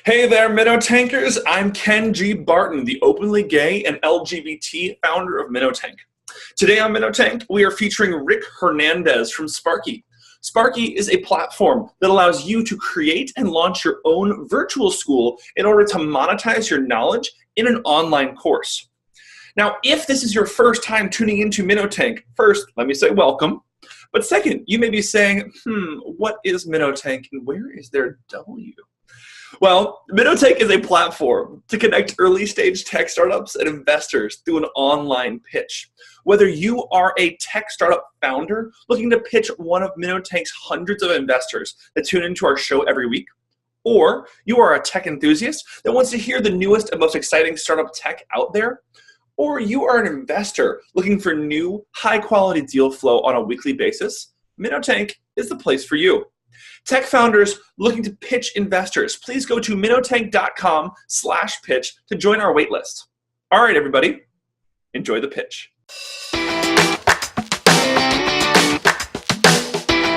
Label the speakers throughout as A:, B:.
A: Hey there, MinnoTankers. I'm Ken G. Barton, the openly gay and LGBT founder of MinnoTank. Today on MinnoTank, we are featuring Rick Hernandez from Sparkki. Sparkki is a platform that allows you to create and launch your own virtual school in order to monetize your knowledge in an online course. Now, if this is your first time tuning into MinnoTank, first, let me say welcome. But second, you may be saying, what is MinnoTank and where is their W? Well, MinnoTank is a platform to connect early-stage tech startups and investors through an online pitch. Whether you are a tech startup founder looking to pitch one of MinnoTank's hundreds of investors that tune into our show every week, or you are a tech enthusiast that wants to hear the newest and most exciting startup tech out there, or you are an investor looking for new, high-quality deal flow on a weekly basis, MinnoTank is the place for you. Tech founders looking to pitch investors, please go to minnotank.com/pitch to join our waitlist. All right, everybody, enjoy the pitch.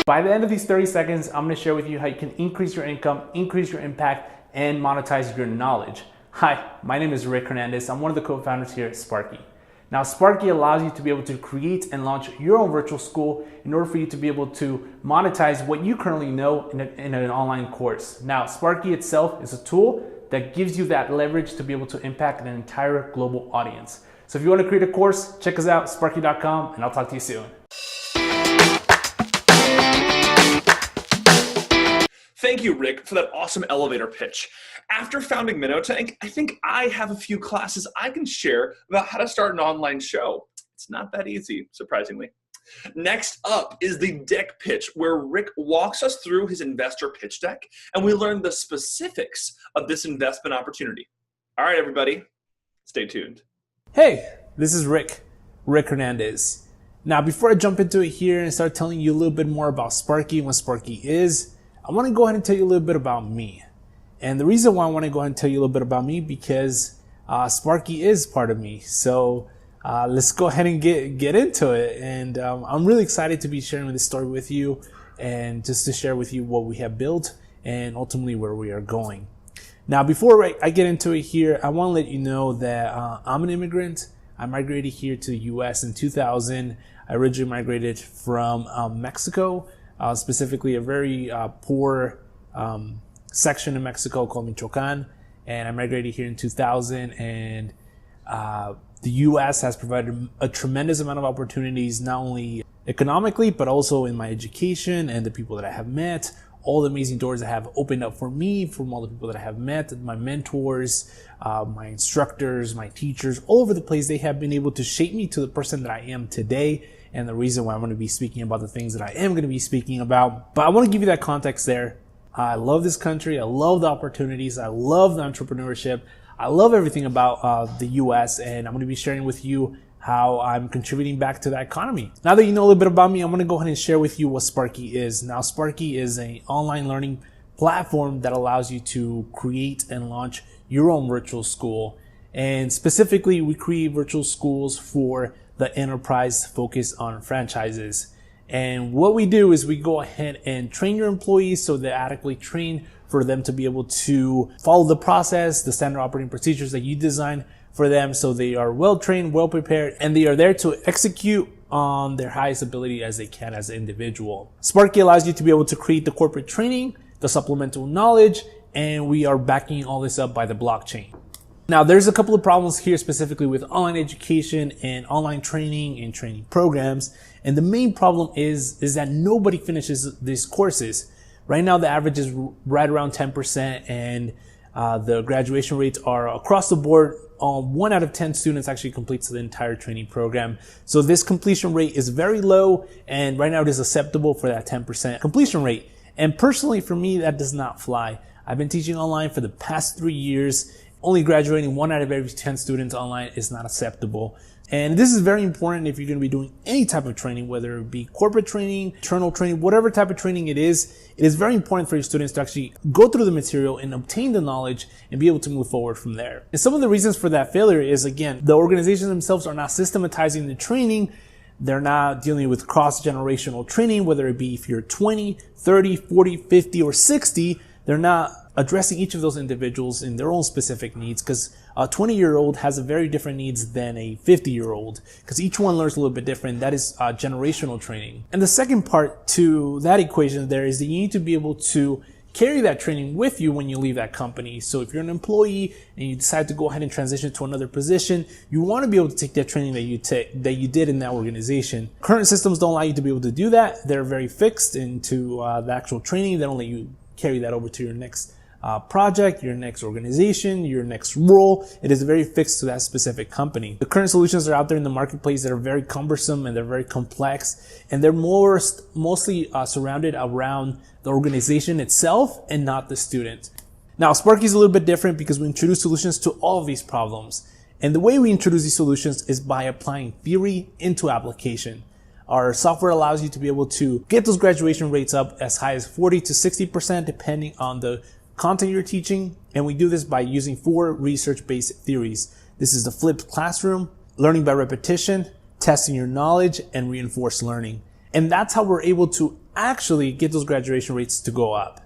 B: By the end of these 30 seconds, I'm going to share with you how you can increase your income, increase your impact, and monetize your knowledge. Hi, my name is Rick Hernandez. I'm one of the co-founders here at Sparkki. Now, Sparkki allows you to be able to create and launch your own virtual school in order for you to be able to monetize what you currently know in an online course. Now, Sparkki itself is a tool that gives you that leverage to be able to impact an entire global audience. So if you want to create a course, check us out, sparkki.com, and I'll talk to you soon.
A: Thank you, Rick, for that awesome elevator pitch. After founding MinnoTank, I think I have a few classes I can share about how to start an online show. It's not that easy, surprisingly. Next up is the deck pitch, where Rick walks us through his investor pitch deck, and we learn the specifics of this investment opportunity. All right, everybody, stay tuned.
B: Hey, this is Rick Hernandez. Now, before I jump into it here and start telling you a little bit more about Sparkki and what Sparkki is, I want to go ahead and tell you a little bit about me. And the reason why I want to go ahead and tell you a little bit about me, because Sparkki is part of me. So let's go ahead and get into it. And I'm really excited to be sharing this story with you and just to share with you what we have built and ultimately where we are going. Now, before I get into it here, I want to let you know that I'm an immigrant. I migrated here to the U.S. in 2000. I originally migrated from Mexico, specifically a very poor section in Mexico called Michoacan, and I migrated here in 2000. And the U.S. has provided a tremendous amount of opportunities, not only economically, but also in my education and the people that I have met, all the amazing doors that have opened up for me from all the people that I have met, my mentors, my instructors, my teachers, all over the place. They have been able to shape me to the person that I am today, and the reason why I'm going to be speaking about the things that I am going to be speaking about. But I want to give you that context there. I love this country. I love the opportunities. I love the entrepreneurship. I love everything about the U.S. And I'm going to be sharing with you how I'm contributing back to that economy. Now that you know a little bit about me, I'm going to go ahead and share with you what Sparkki is. Now, Sparkki is an online learning platform that allows you to create and launch your own virtual school. And specifically, we create virtual schools for the enterprise focused on franchises. And what we do is we go ahead and train your employees so they're adequately trained for them to be able to follow the process, the standard operating procedures that you design for them, so they are well trained, well prepared, and they are there to execute on their highest ability as they can as an individual. Sparkki allows you to be able to create the corporate training, the supplemental knowledge, and we are backing all this up by the blockchain. Now, there's a couple of problems here specifically with online education and online training and training programs. And the main problem is that nobody finishes these courses. Right now, the average is right around 10%, and the graduation rates are across the board. 1 out of 10 students actually completes the entire training program. So this completion rate is very low, and right now it is acceptable for that 10% completion rate. And personally, for me, that does not fly. I've been teaching online for the past 3 years. Only graduating 1 out of every 10 students online is not acceptable. And this is very important if you're going to be doing any type of training, whether it be corporate training, internal training, whatever type of training it is very important for your students to actually go through the material and obtain the knowledge and be able to move forward from there. And some of the reasons for that failure is, again, the organizations themselves are not systematizing the training. They're not dealing with cross-generational training, whether it be if you're 20, 30, 40, 50, or 60, they're not addressing each of those individuals in their own specific needs, because a 20-year-old has a very different needs than a 50-year-old, because each one learns a little bit different. That is generational training. And the second part to that equation there is that you need to be able to carry that training with you when you leave that company. So if you're an employee and you decide to go ahead and transition to another position, you want to be able to take that training that you did in that organization. Current systems don't allow you to be able to do that. They're very fixed into the actual training. They don't let you carry that over to your next project, your next organization, your next role. It is very fixed to that specific company. The current solutions that are out there in the marketplace that are very cumbersome and they're very complex, and they're mostly surrounded around the organization itself and not the student. Now, Sparkki is a little bit different because we introduce solutions to all of these problems. And the way we introduce these solutions is by applying theory into application. Our software allows you to be able to get those graduation rates up as high as 40 to 60%, depending on the content you're teaching. And we do this by using 4 research-based theories. This is the flipped classroom, learning by repetition, testing your knowledge, and reinforced learning. And that's how we're able to actually get those graduation rates to go up.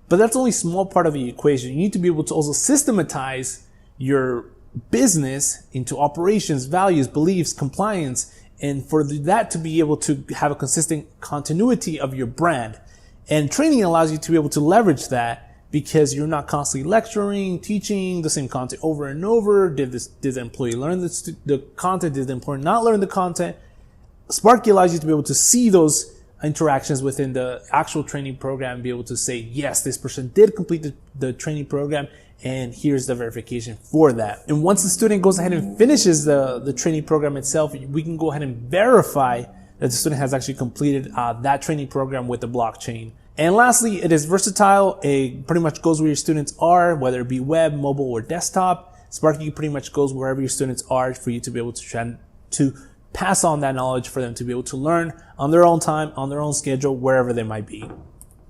B: But that's only a small part of the equation. You need to be able to also systematize your business into operations, values, beliefs, compliance, and for that to be able to have a consistent continuity of your brand. And training allows you to be able to leverage that because you're not constantly lecturing, teaching the same content over and over. Did the employee learn the content? Did the employee not learn the content? Sparkki allows you to be able to see those interactions within the actual training program and be able to say, yes, this person did complete the training program, and here's the verification for that. And once the student goes ahead and finishes the training program itself, we can go ahead and verify that the student has actually completed that training program with the blockchain. And lastly, it is versatile. It pretty much goes where your students are, whether it be web, mobile, or desktop. Sparkki pretty much goes wherever your students are for you to be able to pass on that knowledge for them to be able to learn on their own time, on their own schedule, wherever they might be.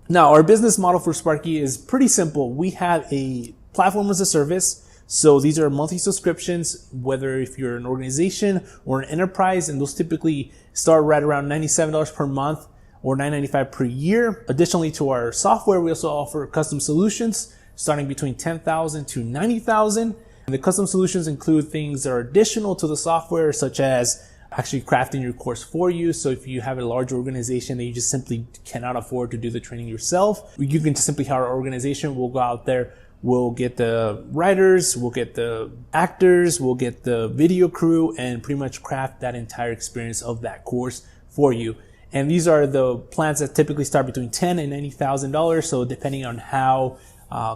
B: Now, our business model for Sparkki is pretty simple. We have a platform as a service. So these are monthly subscriptions, whether if you're an organization or an enterprise, and those typically start right around $97 per month or $9.95 per year. Additionally to our software, we also offer custom solutions starting between $10,000 to $90,000. And the custom solutions include things that are additional to the software, such as actually crafting your course for you. So if you have a large organization that you just simply cannot afford to do the training yourself, you can just simply hire our organization. We'll go out there, we'll get the writers, we'll get the actors, we'll get the video crew, and pretty much craft that entire experience of that course for you. And these are the plans that typically start between $10,000 and $90,000. So depending on how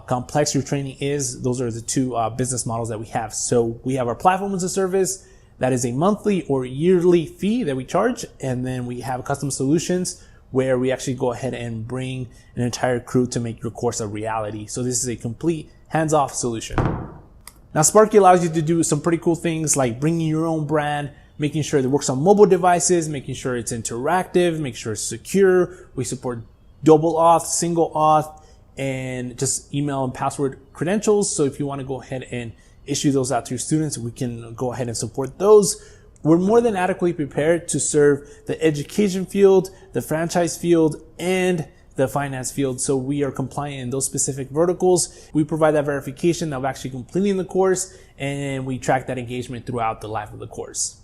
B: complex your training is, those are the two business models that we have. So we have our platform as a service. That is a monthly or yearly fee that we charge. And then we have custom solutions where we actually go ahead and bring an entire crew to make your course a reality. So this is a complete hands-off solution. Now, Sparkki allows you to do some pretty cool things like bringing your own brand, making sure it works on mobile devices, making sure it's interactive, make sure it's secure. We support double auth, single auth, and just email and password credentials. So if you want to go ahead and issue those out to your students, we can go ahead and support those. We're more than adequately prepared to serve the education field, the franchise field, and the finance field. So we are compliant in those specific verticals. We provide that verification of actually completing the course, and we track that engagement throughout the life of the course.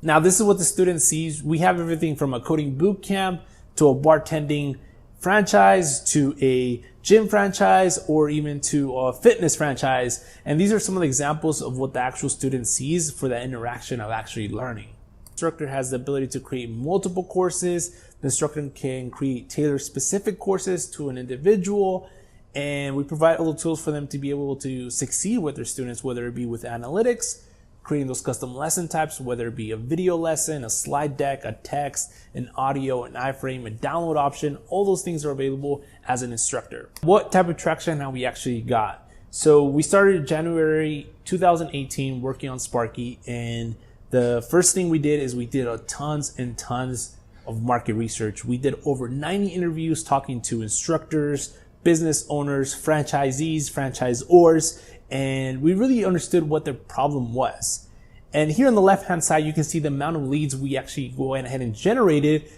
B: Now, this is what the student sees. We have everything from a coding boot camp to a bartending franchise to a gym franchise or even to a fitness franchise. And these are some of the examples of what the actual student sees for the interaction of actually learning. The instructor has the ability to create multiple courses. The instructor can create tailored specific courses to an individual. And we provide all the tools for them to be able to succeed with their students, whether it be with analytics, creating those custom lesson types, whether it be a video lesson, a slide deck, a text, an audio, an iframe, a download option. All those things are available as an instructor. What type of traction have we actually got? So we started January 2018 working on Sparkki, and the first thing we did is we did tons and tons of market research. We did over 90 interviews talking to instructors, business owners, franchisees, franchisors, and we really understood what their problem was. And here on the left-hand side, you can see the amount of leads we actually go ahead and generated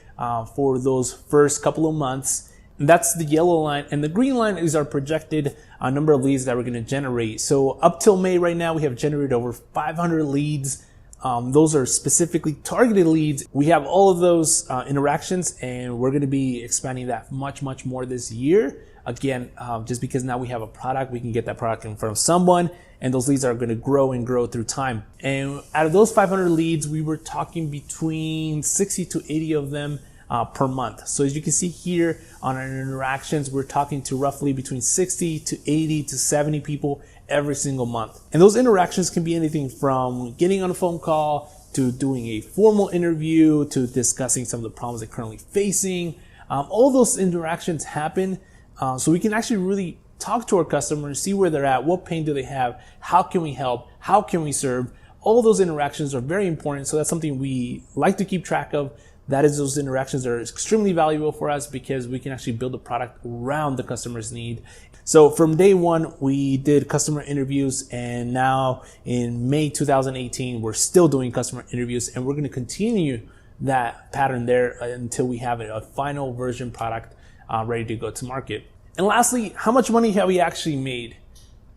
B: for those first couple of months. And that's the yellow line. And the green line is our projected number of leads that we're going to generate. So up till May right now, we have generated over 500 leads. Those are specifically targeted leads. We have all of those interactions, and we're going to be expanding that much, much more this year. Again, just because now we have a product, we can get that product in front of someone, and those leads are going to grow and grow through time. And out of those 500 leads, we were talking between 60 to 80 of them per month. So as you can see here on our interactions, we're talking to roughly between 60 to 80 to 70 people every single month. And those interactions can be anything from getting on a phone call to doing a formal interview to discussing some of the problems they're currently facing. All those interactions happen so we can actually really talk to our customers, see where they're at, what pain do they have, how can we help, how can we serve. All those interactions are very important, so that's something we like to keep track of. That is, those interactions are extremely valuable for us because we can actually build a product around the customer's need. So from day one, we did customer interviews, and now in May 2018, we're still doing customer interviews, and we're going to continue that pattern there until we have a final version product ready to go to market. And lastly, how much money have we actually made?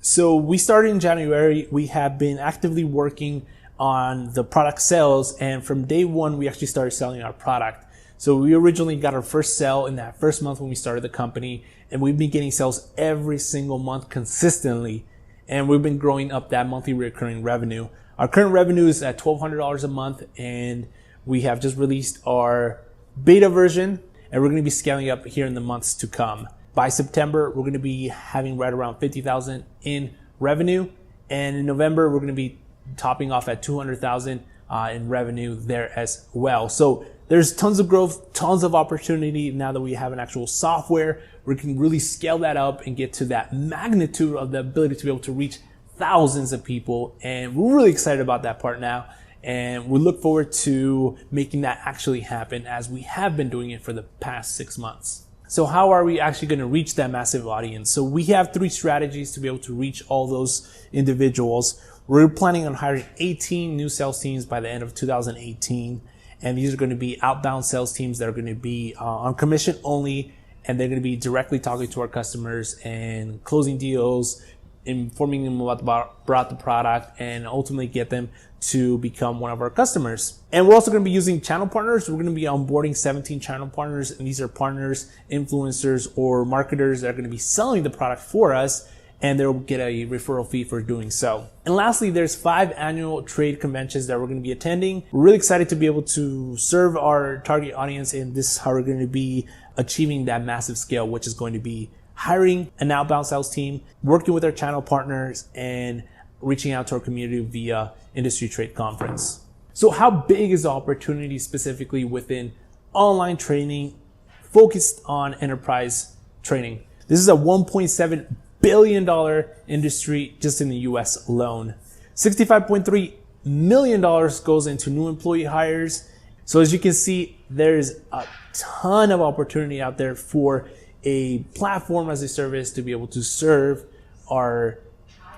B: So we started in January. We have been actively working on the product sales, and from day one, we actually started selling our product. So we originally got our first sale in that first month when we started the company, and we've been getting sales every single month consistently, and we've been growing up that monthly recurring revenue. Our current revenue is at $1,200 a month, and we have just released our beta version, and we're going to be scaling up here in the months to come. By September, we're going to be having right around $50,000 in revenue, and in November, we're going to be topping off at $200,000 in revenue there as well. So there's tons of growth, tons of opportunity now that we have an actual software. We can really scale that up and get to that magnitude of the ability to be able to reach thousands of people. And we're really excited about that part now. And we look forward to making that actually happen as we have been doing it for the past 6 months. So how are we actually going to reach that massive audience? So we have 3 strategies to be able to reach all those individuals. We're planning on hiring 18 new sales teams by the end of 2018. And these are going to be outbound sales teams that are going to be on commission only. And they're going to be directly talking to our customers and closing deals, informing them about the product, and ultimately get them to become one of our customers. And we're also going to be using channel partners. We're going to be onboarding 17 channel partners. And these are partners, influencers, or marketers that are going to be selling the product for us, and they'll get a referral fee for doing so. And lastly, there's 5 annual trade conventions that we're going to be attending. We're really excited to be able to serve our target audience, and this is how we're going to be achieving that massive scale, which is going to be hiring an outbound sales team, working with our channel partners, and reaching out to our community via industry trade conference. So how big is the opportunity specifically within online training focused on enterprise training? This is a $1.7 billion industry just in the US alone. $65.3 million goes into new employee hires. So as you can see, there's a ton of opportunity out there for a platform as a service to be able to serve our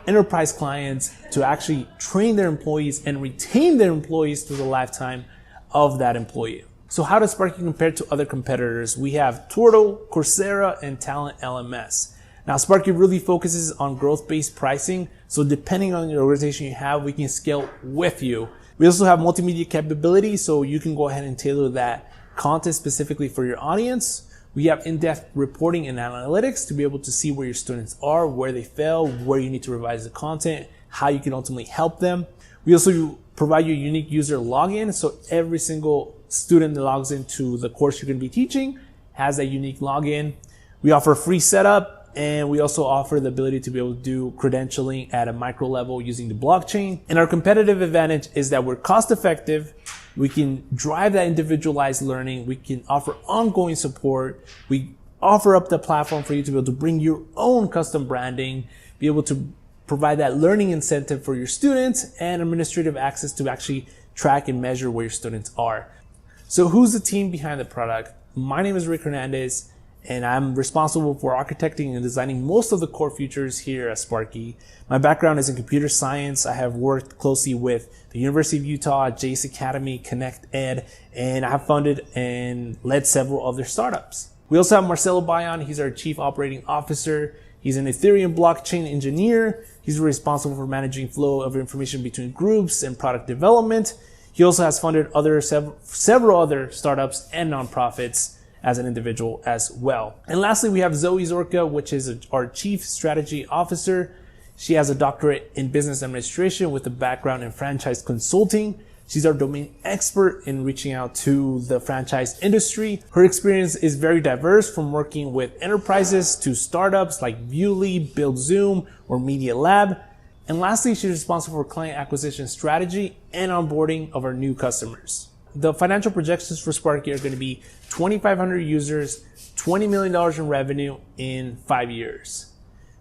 B: enterprise clients, to actually train their employees and retain their employees through the lifetime of that employee. So how does Sparkki compare to other competitors? We have Turtle, Coursera, and Talent LMS. Now, Sparkki really focuses on growth-based pricing. So depending on the organization you have, we can scale with you. We also have multimedia capability, so you can go ahead and tailor that content specifically for your audience. We have in-depth reporting and analytics to be able to see where your students are, where they fail, where you need to revise the content, how you can ultimately help them. We also provide you a unique user login, so every single student that logs into the course you're going to be teaching has a unique login. We offer free setup, and we also offer the ability to be able to do credentialing at a micro level using the blockchain. And our competitive advantage is that we're cost effective. We can drive that individualized learning. We can offer ongoing support. We offer up the platform for you to be able to bring your own custom branding, be able to provide that learning incentive for your students, and administrative access to actually track and measure where your students are. So who's the team behind the product? My name is Rick Hernandez, and I'm responsible for architecting and designing most of the core features here at Sparkki. My background is in computer science. I have worked closely with the University of Utah, Jace Academy, Connect Ed, and I have funded and led several other startups. We also have Marcelo Bayon. He's our Chief Operating Officer. He's an Ethereum blockchain engineer. He's responsible for managing flow of information between groups and product development. He also has funded several other startups and nonprofits as an individual as well. And lastly, we have Zoe Zorka, which is our Chief Strategy Officer. She has a doctorate in business administration with a background in franchise consulting. She's our domain expert in reaching out to the franchise industry. Her experience is very diverse, from working with enterprises to startups like Viewly, BuildZoom, or Media Lab. And lastly, she's responsible for client acquisition strategy and onboarding of our new customers. The financial projections for Sparkki are going to be 2,500 users, $20 million in revenue in 5 years.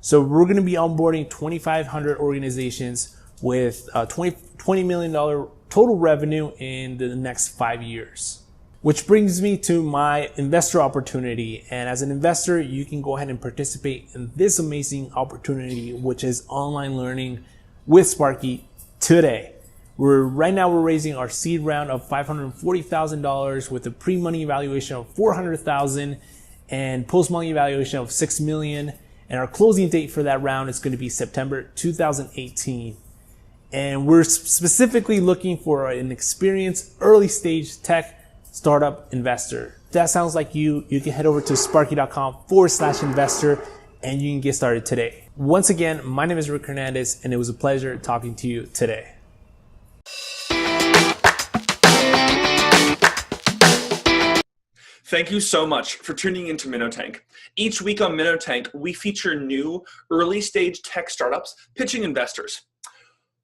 B: So we're going to be onboarding 2,500 organizations with $20 million total revenue in the next 5 years. Which brings me to my investor opportunity. And as an investor, you can go ahead and participate in this amazing opportunity, which is online learning with Sparkki today. Right now we're raising our seed round of $540,000 with a pre-money evaluation of $400,000 and post-money evaluation of $6 million. And our closing date for that round is going to be September 2018. And we're specifically looking for an experienced early stage tech startup investor. If that sounds like you can head over to sparkki.com/investor and you can get started today. Once again, my name is Rick Hernandez and it was a pleasure talking to you today.
A: Thank you so much for tuning into MinnoTank. Each week on MinnoTank, we feature new early-stage tech startups pitching investors.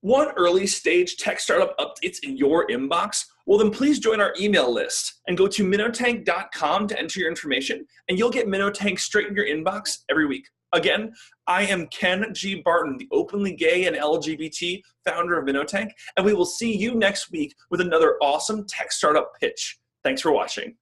A: Want early-stage tech startup updates in your inbox? Well, then please join our email list and go to MinnoTank.com to enter your information, and you'll get MinnoTank straight in your inbox every week. Again, I am Ken G. Barton, the openly gay and LGBT founder of MinnoTank, and we will see you next week with another awesome tech startup pitch. Thanks for watching.